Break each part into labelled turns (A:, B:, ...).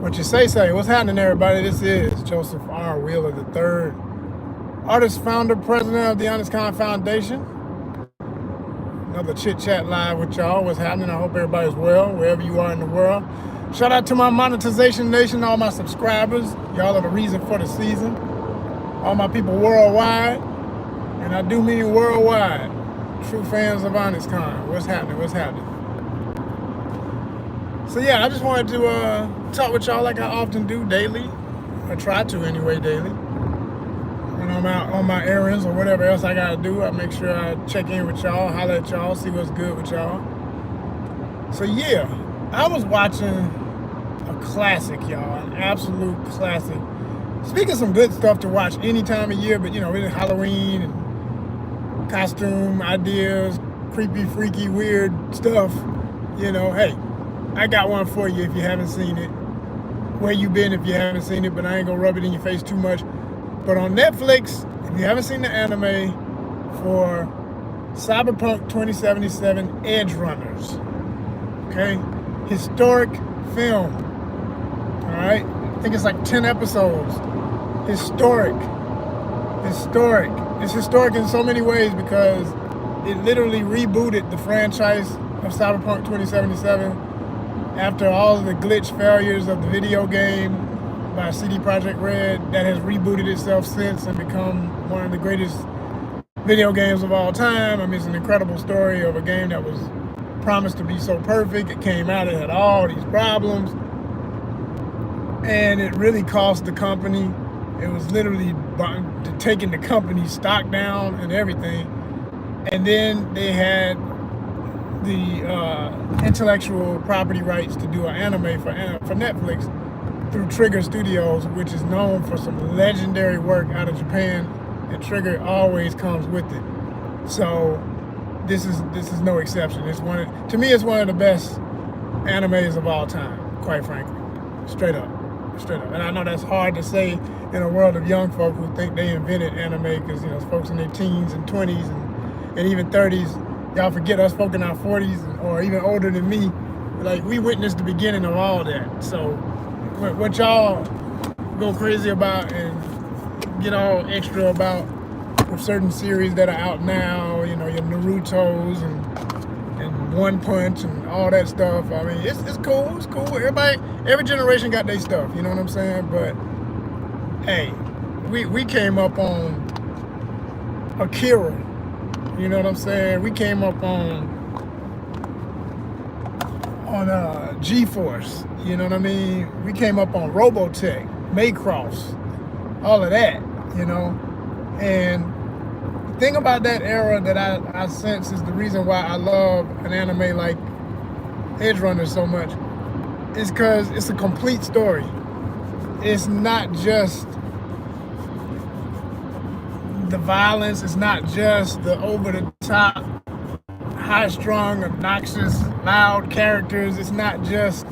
A: What you say? What's happening, everybody? This is Joseph R. Wheeler III, artist, founder, president of the ONYXCON Foundation. Another Chit Chat live with y'all. What's happening? I hope everybody's well, wherever you are in the world. Shout out to my monetization nation, all my subscribers. Y'all are the reason for the season. All my people worldwide, and I do mean worldwide. True fans of ONYXCON. What's happening? What's happening? So yeah, I just wanted to talk with y'all like I often do daily. I try to anyway daily. When I'm out on my errands or whatever else I gotta do, I make sure I check in with y'all, holler at y'all, see what's good with y'all. So yeah, I was watching a classic, y'all, an absolute classic. Speaking of some good stuff to watch any time of year, but you know, it's Halloween and costume ideas, creepy, freaky, weird stuff. You know, hey, I got one for you if you haven't seen it. Where you been if you haven't seen it, but I ain't gonna rub it in your face too much. But on Netflix, if you haven't seen the anime for Cyberpunk 2077 Edge Runners, okay? Historic film, all right? I think it's like 10 episodes. Historic. It's historic in so many ways because it literally rebooted the franchise of Cyberpunk 2077 after all of the glitch failures of the video game by CD Projekt Red that has rebooted itself since and become one of the greatest video games of all time. I mean, it's an incredible story of a game that was promised to be so perfect. It came out, it had all these problems, and it really cost the company. It was literally taking the company's stock down and everything. And then they had the intellectual property rights to do an anime for Netflix through Trigger Studios, which is known for some legendary work out of Japan, and Trigger always comes with it. So this is no exception. To me, it's one of the best animes of all time, quite frankly, straight up. And I know that's hard to say in a world of young folk who think they invented anime, because you know, folks in their teens and 20s and even 30s. Y'all forget us folk in our 40s or even older than me. Like, we witnessed the beginning of all that. So what y'all go crazy about and get all extra about with certain series that are out now, you know, your Narutos and One Punch and all that stuff. I mean, it's cool. It's cool. Every generation got their stuff. You know what I'm saying? But hey, we came up on Akira. You know what I'm saying? We came up on G-Force. You know what I mean? We came up on Robotech, Maycross, all of that, you know? And the thing about that era that I sense is the reason why I love an anime like Edge Runner so much is because it's a complete story. It's not just the violence, it's not just the over-the-top, high-strung, obnoxious, loud characters. It's not just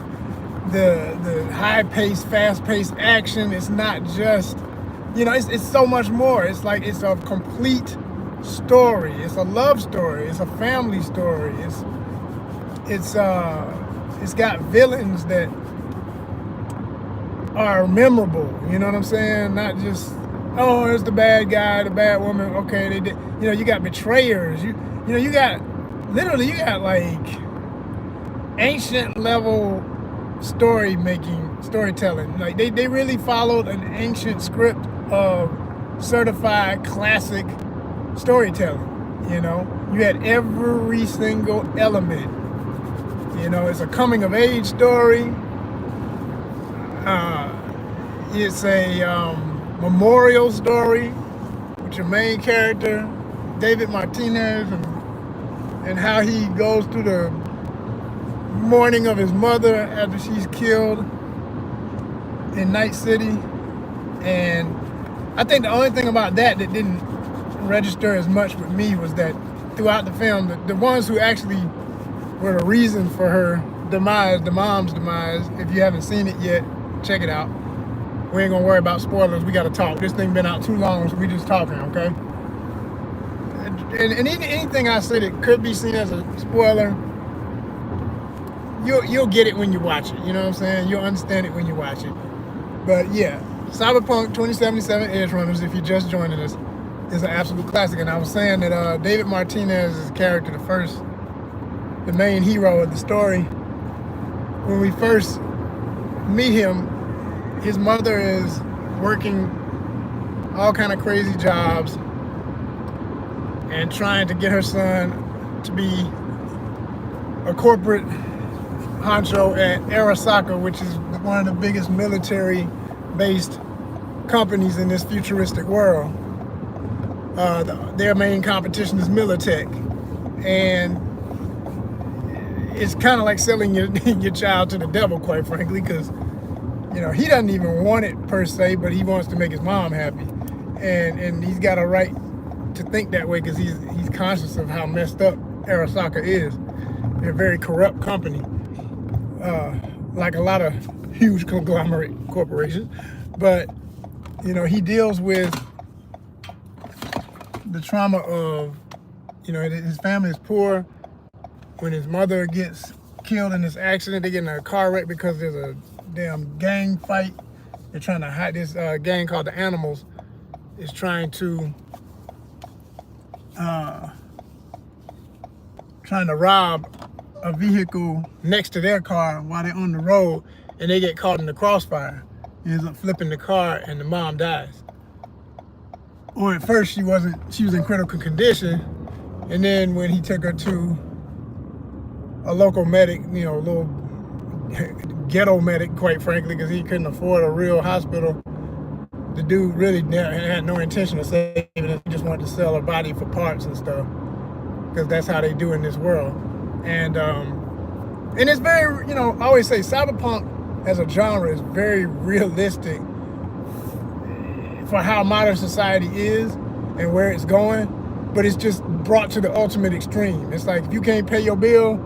A: the high-paced, fast-paced action. It's not just, you know, it's so much more. It's like, it's a complete story. It's a love story. It's a family story. It's got villains that are memorable. You know what I'm saying? Not just, oh, it's the bad guy, the bad woman. Okay, they did. You know, you got betrayers. You got like ancient level storytelling. Like they really followed an ancient script of certified classic storytelling. You know, you had every single element. You know, it's a coming of age story. It's a memorial story with your main character, David Martinez, and how he goes through the mourning of his mother after she's killed in Night City. And I think the only thing about that didn't register as much with me was that throughout the film, the ones who actually were the reason for her demise, the mom's demise, if you haven't seen it yet, check it out. We ain't gonna worry about spoilers. We gotta talk. This thing been out too long, so we just talking, okay? And anything I said that could be seen as a spoiler, you'll get it when you watch it. You know what I'm saying? You'll understand it when you watch it. But yeah, Cyberpunk 2077 Edge Runners, if you're just joining us, is an absolute classic. And I was saying that David Martinez's character, the main hero of the story, when we first meet him, his mother is working all kind of crazy jobs and trying to get her son to be a corporate honcho at Arasaka, which is one of the biggest military-based companies in this futuristic world. Their main competition is Militech, and it's kind of like selling your child to the devil, quite frankly, because he doesn't even want it per se, but he wants to make his mom happy, and he's got a right to think that way because he's conscious of how messed up Arasaka is. They're a very corrupt company, like a lot of huge conglomerate corporations. But he deals with the trauma of his family is poor. When his mother gets killed in this accident, they get in a car wreck because there's a damn gang fight. They're trying to hide this gang called the Animals is trying to rob a vehicle next to their car while they're on the road, and they get caught in the crossfire. He ends up flipping the car, and the mom dies. Or at first she was in critical condition, and then when he took her to a local medic, a little ghetto medic, quite frankly, because he couldn't afford a real hospital. The dude really had no intention of saving it. He just wanted to sell her body for parts and stuff, because that's how they do in this world. And it's very, I always say cyberpunk as a genre is very realistic for how modern society is and where it's going, but it's just brought to the ultimate extreme. It's like, if you can't pay your bill,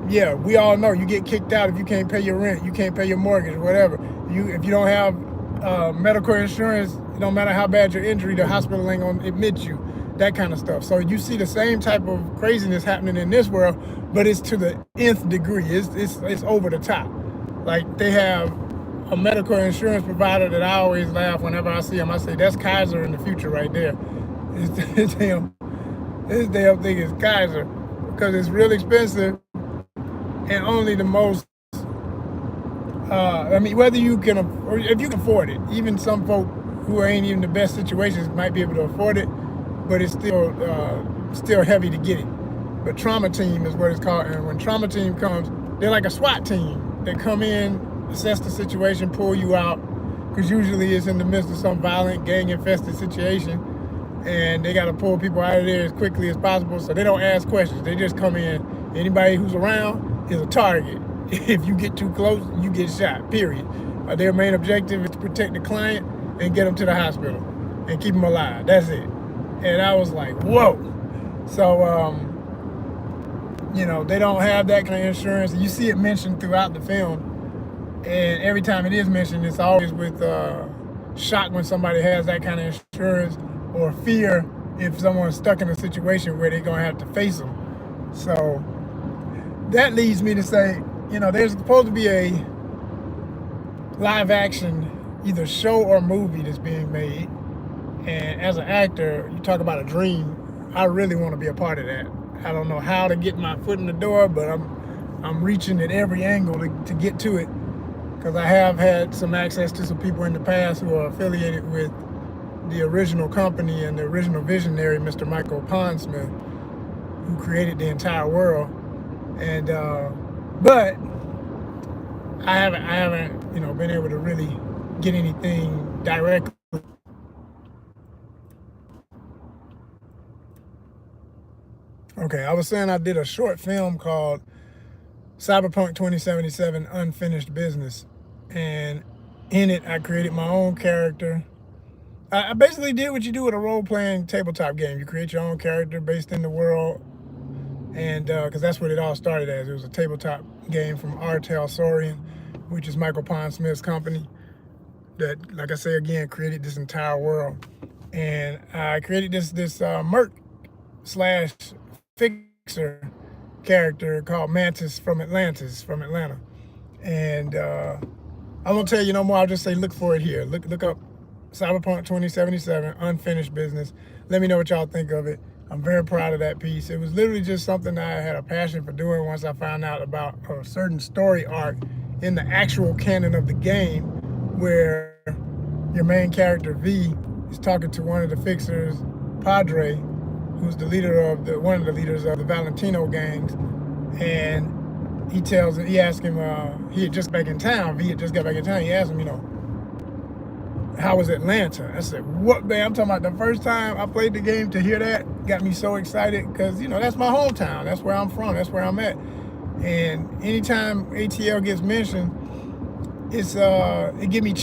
A: yeah, we all know you get kicked out if you can't pay your rent, you can't pay your mortgage, whatever. If you don't have medical insurance, it don't matter how bad your injury, the hospital ain't gonna admit you, that kind of stuff. So you see the same type of craziness happening in this world, but it's to the nth degree. It's over the top. Like, they have a medical insurance provider that I always laugh whenever I see him. I say, that's Kaiser in the future right there. This damn thing is Kaiser, because it's real expensive, and only the most, whether you can, or if you can afford it, even some folk who ain't even the best situations might be able to afford it, but it's still heavy to get it. But Trauma Team is what it's called, and when Trauma Team comes, they're like a SWAT team. They come in, assess the situation, pull you out, because usually it's in the midst of some violent, gang-infested situation, and they got to pull people out of there as quickly as possible, so they don't ask questions. They just come in. Anybody who's around is a target. If you get too close, you get shot, period. Their main objective is to protect the client and get them to the hospital and keep them alive. That's it. And I was like, whoa. So, they don't have that kind of insurance. You see it mentioned throughout the film. And every time it is mentioned, it's always with shock when somebody has that kind of insurance, or fear if someone's stuck in a situation where they're going to have to face them. So that leads me to say, there's supposed to be a live action, either show or movie that's being made. And as an actor, you talk about a dream. I really want to be a part of that. I don't know how to get my foot in the door, but I'm reaching at every angle to get to it, because I have had some access to some people in the past who are affiliated with the original company and the original visionary, Mr. Michael Pondsmith, who created the entire world. And but I haven't been able to really get anything directly. Okay, I was saying I did a short film called Cyberpunk 2077 Unfinished Business, and in it I created my own character. I basically did what you do with a role-playing tabletop game. You create your own character based in the world, and because that's what it all started as. It was a tabletop game from Artel Saurian, which is Michael Pondsmith's company, that, like I say again, created this entire world. And I created this merc slash fixer character called Mantis from Atlanta. And I won't tell you no more. I'll just say look for it here. Look up Cyberpunk 2077, Unfinished Business. Let me know what y'all think of it. I'm very proud of that piece. It was literally just something that I had a passion for doing once I found out about a certain story arc in the actual canon of the game, where your main character V is talking to one of the fixers, Padre, who's the leader of one of the leaders of the Valentino gangs, and he asked him, he had just back in town, V had just got back in town, he asked him, how was Atlanta? I said, what, man? I'm talking about the first time I played the game, to hear that got me so excited, because, that's my hometown. That's where I'm from. That's where I'm at. And anytime ATL gets mentioned, it gives me chills.